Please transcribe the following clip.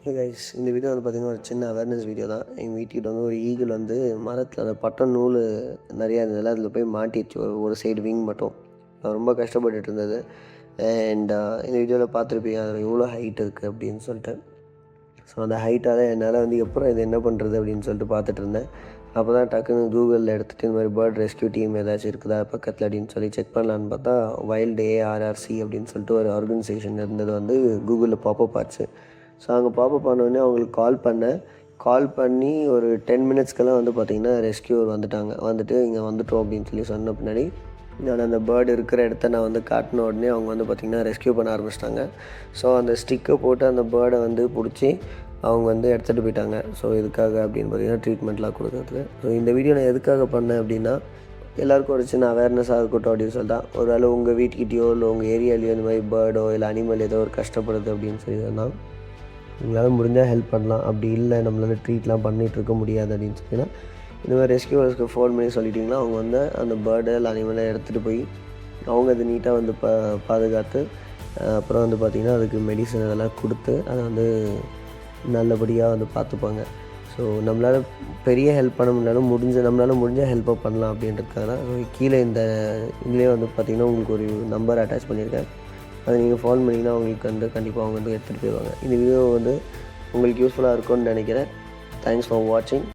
Hey guys, இந்த video வந்து பார்த்திங்கன்னா ஒரு சின்ன அவேர்னஸ் வீடியோ தான். எங்கள் வீட்டுக்கிட்ட வந்து ஒரு ஈகிள் வந்து மரத்தில் அந்த பட்டம் நூல் நிறையா இருந்ததில்ல, அதில் போய் மாட்டிடுச்சு ஒரு சைடு விங் மட்டும். ரொம்ப கஷ்டப்பட்டுட்டு இருந்தது. அண்ட் இந்த வீடியோவில் பார்த்துருப்பீங்க அதில் எவ்வளோ ஹைட் இருக்குது அப்படின்னு சொல்லிட்டு. ஸோ அந்த ஹைட்டால் என்னால் வந்து எப்போ இது என்ன பண்ணுறது அப்படின்னு சொல்லிட்டு பார்த்துட்டு இருந்தேன். அப்போ தான் டக்குன்னு கூகுளில் எடுத்துகிட்டு இந்த மாதிரி பேர்ட் ரெஸ்க்யூ டீம் ஏதாச்சும் இருக்குதா பக்கத்தில் அப்படின்னு சொல்லி செக் பண்ணலான்னு பார்த்தா வைல்டு ARRC அப்படின்னு சொல்லிட்டு ஒரு ஆர்கனைசேஷன் இருந்தது வந்து கூகுளில் பாப்பப் ஆச்சு. ஸோ அங்கே பாப்பப் பண்ணோடனே அவங்களுக்கு கால் பண்ணி ஒரு 10 மினிட்ஸ்க்கெல்லாம் வந்து பார்த்திங்கன்னா ரெஸ்க்யூவர் வந்துட்டு இங்கே வந்துட்டோம் அப்படின்னு சொல்லி சொன்ன பின்னாடி நான் அந்த பேர்டு இருக்கிற இடத்த நான் வந்து காட்டின உடனே அவங்க வந்து பார்த்திங்கன்னா ரெஸ்க்யூ பண்ண ஆரம்பிச்சிட்டாங்க. ஸோ அந்த ஸ்டிக்கை போட்டு அந்த பேர்டை வந்து பிடிச்சி அவங்க வந்து எடுத்துகிட்டு போயிட்டாங்க. ஸோ இதுக்காக அப்படின்னு பார்த்திங்கன்னா ட்ரீட்மெண்ட்லாம் கொடுக்குறதுக்கு. ஸோ இந்த வீடியோ நான் எதுக்காக பண்ணேன் அப்படின்னா எல்லாேருக்கும் ஒரு சின்ன அவேர்னஸாக இருக்கட்டும் அப்படின்னு சொல்லிட்டு தான். ஒரு வேளை உங்கள் வீட்டுக்கிட்டேயோ இல்லை உங்கள் ஏரியாலேயோ இந்த மாதிரி பேர்டோ இல்லை அனிமல் ஏதோ ஒரு கஷ்டப்படுது அப்படின்னு சொல்லி தான் உங்களால் முடிஞ்சால் ஹெல்ப் பண்ணலாம். அப்படி இல்லை நம்மளால் ட்ரீட்லாம் பண்ணிகிட்ருக்க முடியாது அப்படின்னு சொல்லினா இந்த மாதிரி ரெஸ்க்யூவர்ஸ்க்கு ஃபோன் பண்ணி சொல்லிட்டிங்கன்னா அவங்க வந்து அந்த பேர்டு இல்லை அனிமலை எடுத்துகிட்டு போய் அவங்க அது நீட்டாக வந்து பாதுகாத்து அப்புறம் வந்து பார்த்திங்கன்னா அதுக்கு மெடிசன் அதெல்லாம் கொடுத்து அதை வந்து நல்லபடியாக வந்து பார்த்துப்பாங்க. ஸோ நம்மளால் பெரிய ஹெல்ப் பண்ண முடியலாலும் நம்மளால் முடிஞ்ச ஹெல்ப்பை பண்ணலாம் அப்படின்றதுக்காக தான். ஸோ கீழே இந்த இதுலேயே வந்து பார்த்திங்கன்னா உங்களுக்கு ஒரு நம்பர் அட்டாச் பண்ணியிருக்கேன். அதை நீங்கள் ஃபோன் பண்ணிங்கன்னா அவங்களுக்கு வந்து கண்டிப்பாக அவங்க வந்து எடுத்துகிட்டு போயிடுவாங்க. இந்த வீடியோ வந்து உங்களுக்கு யூஸ்ஃபுல்லாக இருக்கும்னு நினைக்கிறேன். தேங்க்ஸ் ஃபார் வாட்சிங்.